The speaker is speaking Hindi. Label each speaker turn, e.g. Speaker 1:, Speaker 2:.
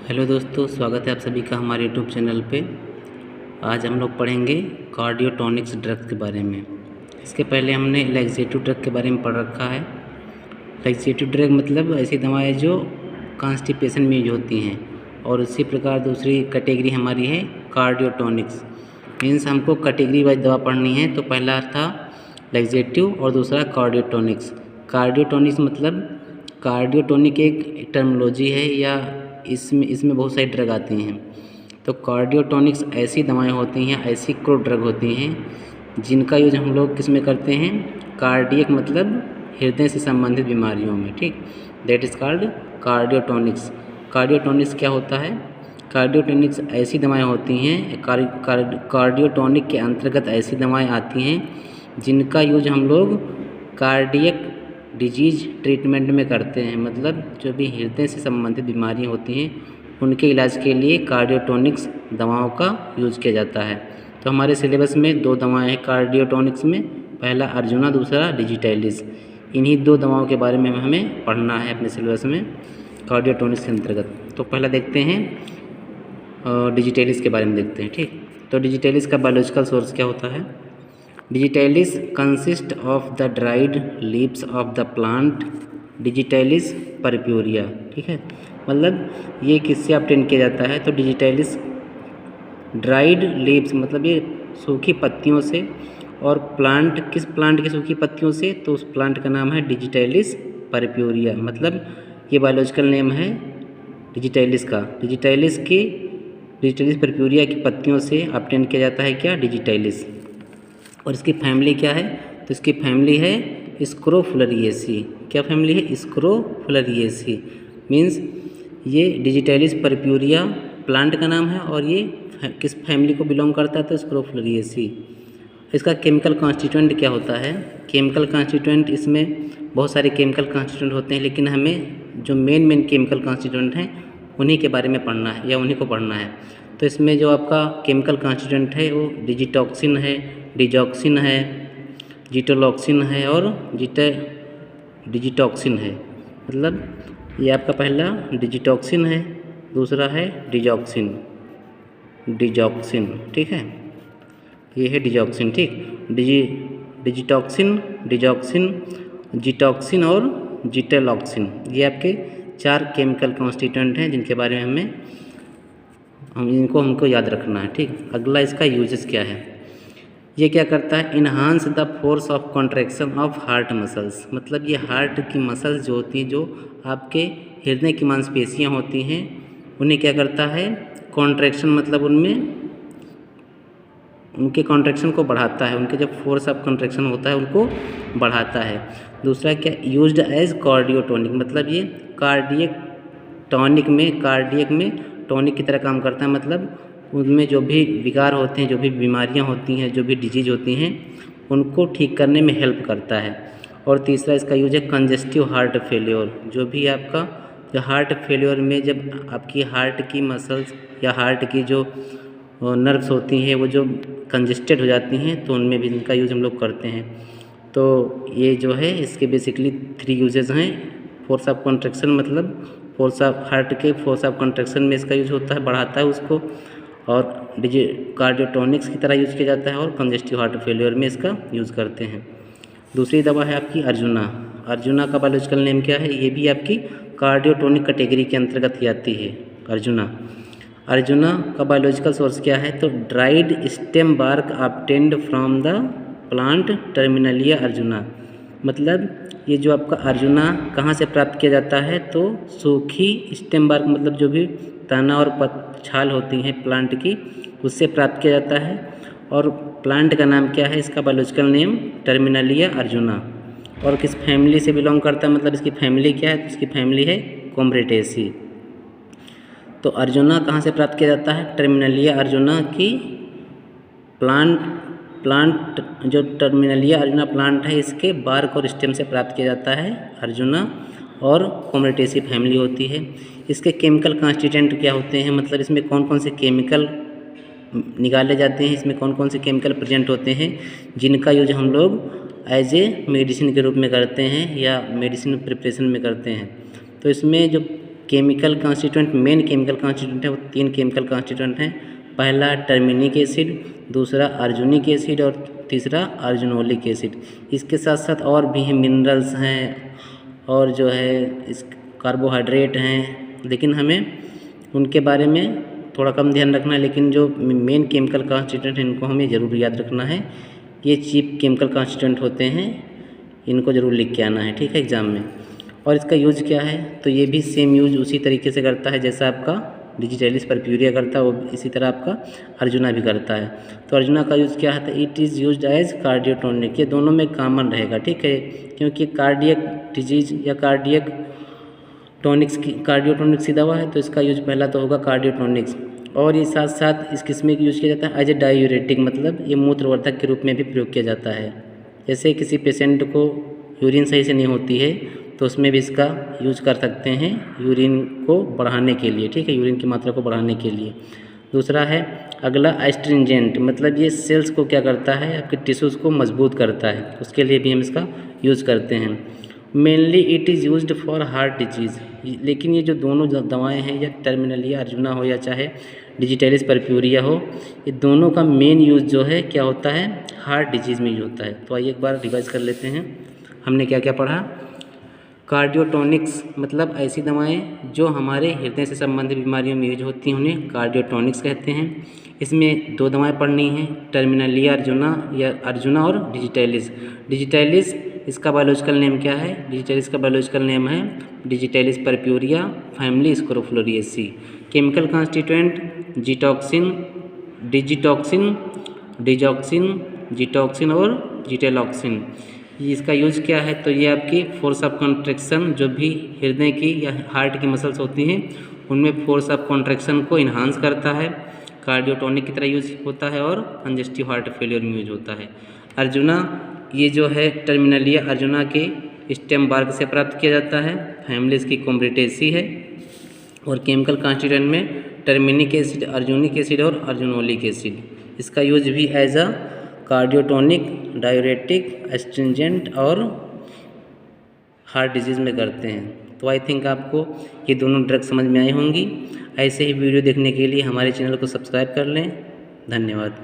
Speaker 1: हेलो दोस्तों, स्वागत है आप सभी का हमारे यूट्यूब चैनल पे। आज हम लोग पढ़ेंगे कार्डियोटॉनिक्स ड्रग के बारे में। इसके पहले हमने लैक्सेटिव ड्रग के बारे में पढ़ रखा है। लैक्सेटिव ड्रग मतलब ऐसी दवाएं जो कॉन्स्टिपेशन में यूज होती हैं, और उसी प्रकार दूसरी कैटेगरी हमारी है कार्डियोटॉनिक्स। मीन्स हमको कैटेगरी वाइज दवा पढ़नी है, तो पहला था लैक्सेटिव और दूसरा कार्डियोटॉनिक्स। कार्डियोटॉनिक्स मतलब कार्डियोटॉनिक एक टर्मिनोलॉजी है, या इसमें बहुत सारी ड्रग आती हैं। तो कार्डियोटॉनिक्स ऐसी दवाएं होती हैं, ऐसी क्रो ड्रग होती हैं जिनका यूज हम लोग किस में करते हैं, कार्डियक मतलब हृदय से संबंधित बीमारियों में। ठीक, दैट इज़ कॉल्ड कार्डियोटॉनिक्स। कार्डियोटॉनिक्स क्या होता है? कार्डियोटॉनिक्स ऐसी दवाएं होती हैं, कार्डियोटॉनिक के अंतर्गत ऐसी दवाएं आती हैं जिनका यूज हम लोग कार्डियक डिजीज ट्रीटमेंट में करते हैं। मतलब जो भी हृदय से संबंधित बीमारियां होती हैं उनके इलाज के लिए कार्डियोटॉनिक्स दवाओं का यूज किया जाता है। तो हमारे सिलेबस में दो दवाएं हैं कार्डियोटॉनिक्स में, पहला अर्जुना, दूसरा डिजिटैलिस। इन्हीं दो दवाओं के बारे में हमें पढ़ना है अपने सिलेबस में कार्डियोटॉनिक्स के अंतर्गत। तो पहला देखते हैं डिजिटैलिस के बारे में देखते हैं। ठीक, तो डिजिटैलिस का बायोलॉजिकल सोर्स क्या होता है? Digitalis consist of the dried leaves of the plant Digitalis purpurea। ठीक है, मतलब ये किससे ऑब्टेन किया जाता है? तो डिजिटैलिस ड्राइड लीव्स मतलब ये सूखी पत्तियों से, और प्लांट किस प्लांट की सूखी पत्तियों से? तो उस प्लांट का नाम है डिजिटैलिस परप्यूरिया। मतलब ये बायोलॉजिकल नेम है डिजिटैलिस का। डिजिटैलिस परप्यूरिया की पत्तियों से ऑब्टेन किया जाता है क्या? डिजिटैलिस। और इसकी फैमिली क्या है? तो इसकी फैमिली है स्क्रोफुलरिएसी। क्या फैमिली है? स्क्रोफुलरिएसी। मीन्स ये डिजिटैलिस परप्यूरिया प्लांट का नाम है, और ये किस फैमिली को बिलोंग करता है? तो स्क्रोफुलरिएसी। इसका केमिकल कॉन्स्टिट्यूएंट क्या होता है? केमिकल कॉन्स्टिट्यूएंट इसमें बहुत सारे केमिकल कॉन्स्टिट्यूएंट होते हैं, लेकिन हमें जो मेन केमिकल कॉन्स्टिट्यूएंट हैं उन्हीं के बारे में पढ़ना है, या उन्हीं को पढ़ना है। तो इसमें जो आपका केमिकल कॉन्स्टिट्यूएंट है वो डिजिटॉक्सिन है, डिजॉक्सिन है, जीटोलॉक्सिन है और डिजिटॉक्सिन है। मतलब ये आपका पहला डिजिटॉक्सिन है, दूसरा है डिजॉक्सिन। ठीक है, ये है डिजॉक्सिन। ठीक, डिजिटॉक्सिन, डिजॉक्सिन, जीटॉक्सिन और जीटोलॉक्सिन, ये आपके 4 केमिकल कॉन्स्टिट्यूएंट हैं जिनके बारे में हमको याद रखना है। ठीक, अगला इसका यूजेस क्या है? ये क्या करता है? Enhance the force of contraction of heart muscles. मतलब ये हार्ट की मसल्स जो होती हैं, जो आपके हृदय की मांसपेशियां होती हैं, उन्हें क्या करता है? कॉन्ट्रैक्शन मतलब उनके कॉन्ट्रैक्शन को बढ़ाता है। उनके जो फोर्स ऑफ कॉन्ट्रैक्शन होता है उनको बढ़ाता है। दूसरा क्या? Used as cardiotonic. मतलब ये कार्डियक में टॉनिक की तरह काम करता है। मतलब उनमें जो भी विकार होते हैं, जो भी बीमारियां होती हैं, जो भी डिजीज होती हैं, उनको ठीक करने में हेल्प करता है। और तीसरा इसका यूज है कंजेस्टिव हार्ट फेल्योर। जो भी आपका जो हार्ट फेल्योर में जब आपकी हार्ट की मसल्स या हार्ट की जो नर्व्स होती हैं वो जो कंजेस्टेड हो जाती हैं, तो उनमें भी इनका यूज़ हम लोग करते हैं। तो ये जो है इसके बेसिकली 3 यूजेस हैं। फोर्स ऑफ कॉन्ट्रैक्शन मतलब फोर्स ऑफ हार्ट के फोर्स ऑफ कॉन्ट्रैक्शन में इसका यूज होता है, बढ़ाता है उसको, और कार्डियोटॉनिक्स की तरह यूज किया जाता है, और कंजेस्टिव हार्ट फेलियर में इसका यूज़ करते हैं। दूसरी दवा है आपकी अर्जुना। अर्जुना का बायोलॉजिकल नेम क्या है? ये भी आपकी कार्डियोटॉनिक कैटेगरी के अंतर्गत ही आती है अर्जुना का बायोलॉजिकल सोर्स क्या है? तो dried stem bark obtained from the plant Terminalia arjuna. मतलब ये जो आपका अर्जुना कहाँ से प्राप्त किया जाता है? तो सूखी स्टेम बार्क मतलब जो भी तना और छाल होती हैं प्लांट की, उससे प्राप्त किया जाता है। और प्लांट का नाम क्या है? इसका बायोलॉजिकल नेम टर्मिनलिया अर्जुना। और किस फैमिली से बिलोंग करता है? मतलब इसकी फैमिली क्या है? तो इसकी फैमिली है कोम्ब्रेटेसी। तो अर्जुना कहाँ से प्राप्त किया जाता है? टर्मिनलिया अर्जुना की प्लांट जो टर्मिनलिया अर्जुना प्लांट है, इसके बार्क और स्टेम से प्राप्त किया जाता है अर्जुना, और कोम्ब्रेटेसी फैमिली होती है। इसके केमिकल कॉन्स्टिट्यूएंट क्या होते हैं? मतलब इसमें कौन कौन से केमिकल निकाले जाते हैं, इसमें कौन कौन से केमिकल प्रेजेंट होते हैं जिनका यूज हम लोग एज ए मेडिसिन के रूप में करते हैं या मेडिसिन प्रिपरेशन में करते हैं। तो इसमें जो chemical constituent, main chemical constituent है वो 3 केमिकल कॉन्स्टिट्यूएंट हैं। पहला टर्मिनिक एसिड, दूसरा अर्जुनिक एसिड और तीसरा अर्जुनोलिक एसिड। इसके साथ साथ और भी मिनरल्स हैं और जो है इस कार्बोहाइड्रेट हैं, लेकिन हमें उनके बारे में थोड़ा कम ध्यान रखना है। लेकिन जो मेन केमिकल कॉन्स्टिट्यूएंट हैं इनको हमें ज़रूर याद रखना है। ये चीप केमिकल कॉन्स्टिट्यूएंट होते हैं, इनको ज़रूर लिख के आना है, ठीक है, एग्ज़ाम में। और इसका यूज़ क्या है, तो ये भी सेम यूज़ उसी तरीके से करता है जैसा आपका डिजिटैलिस परप्यूरिया करता है, वो इसी तरह आपका अर्जुना भी करता है। तो अर्जुना का यूज़ क्या है, it is used as cardiotonic. ये दोनों में कॉमन रहेगा, ठीक है, क्योंकि कार्डियक डिजीज या कार्डियक टॉनिक्स की कार्डियोटोनिक्स की दवा है, तो इसका यूज पहला तो होगा कार्डियोटोनिक्स। और ये साथ साथ इस किस्म की यूज किया जाता है एज ए डायूरेटिक, मतलब ये मूत्रवर्धक के रूप में भी प्रयोग किया जाता है। जैसे किसी पेशेंट को यूरिन सही से नहीं होती है तो उसमें भी इसका यूज कर सकते हैं यूरिन को बढ़ाने के लिए, ठीक है, यूरिन की मात्रा को बढ़ाने के लिए। दूसरा है अगला एस्ट्रिंजेंट, मतलब ये सेल्स को क्या करता है, आपके टिश्यूज़ को मजबूत करता है, उसके लिए भी हम इसका यूज़ करते हैं। Mainly it is used for heart disease. लेकिन ये जो दोनों दवाएं हैं, या टर्मिनलिया अर्जुना हो या चाहे डिजिटैलिस परप्यूरिया हो, ये दोनों का मेन यूज़ जो है क्या होता है, हार्ट डिजीज़ में यूज होता है। तो आइए एक बार रिवाइज कर लेते हैं, हमने क्या क्या पढ़ा। कार्डियोटोनिक्स मतलब ऐसी दवाएं जो हमारे हृदय से संबंधित बीमारियों में यूज होती हैं, उन्हें कार्डियोटोनिक्स कहते हैं। इसमें 2 दवाएं पढ़नी हैं, टर्मिनलिया अर्जुना या अर्जुना और डिजिटैलिस। डिजिटैलिस इसका बायोलॉजिकल नेम क्या है, डिजिटैलिस का बायोलॉजिकल नेम है digitalis purpurea family Scrophulariaceae. Chemical constituent gitoxin, digitoxin, digoxin, gitoxin और जीटेलॉक्सिन। इसका यूज क्या है, तो ये आपकी फोर्स ऑफ कॉन्ट्रैक्शन, जो भी हृदय की या हार्ट की मसल्स होती हैं उनमें फोर्स ऑफ कॉन्ट्रैक्शन को इन्हांस करता है, कार्डियोटोनिक की तरह यूज होता है और कंजेस्टिव हार्ट फेलियर में यूज होता है। अर्जुना ये जो है टर्मिनलिया अर्जुना के स्टेम बार्क से प्राप्त किया जाता है, फैमिली इसकी कॉम्ब्रिटेसी है। और केमिकल कॉन्स्टिट्यूएंट में टर्मिनिक एसिड, अर्जुनिक एसिड और अर्जुनोलिक एसिड। इसका यूज भी as a cardiotonic, diuretic, astringent और हार्ट डिजीज़ में करते हैं। तो आई थिंक आपको ये दोनों ड्रग समझ में आई होंगी। ऐसे ही वीडियो देखने के लिए हमारे चैनल को सब्सक्राइब कर लें। धन्यवाद।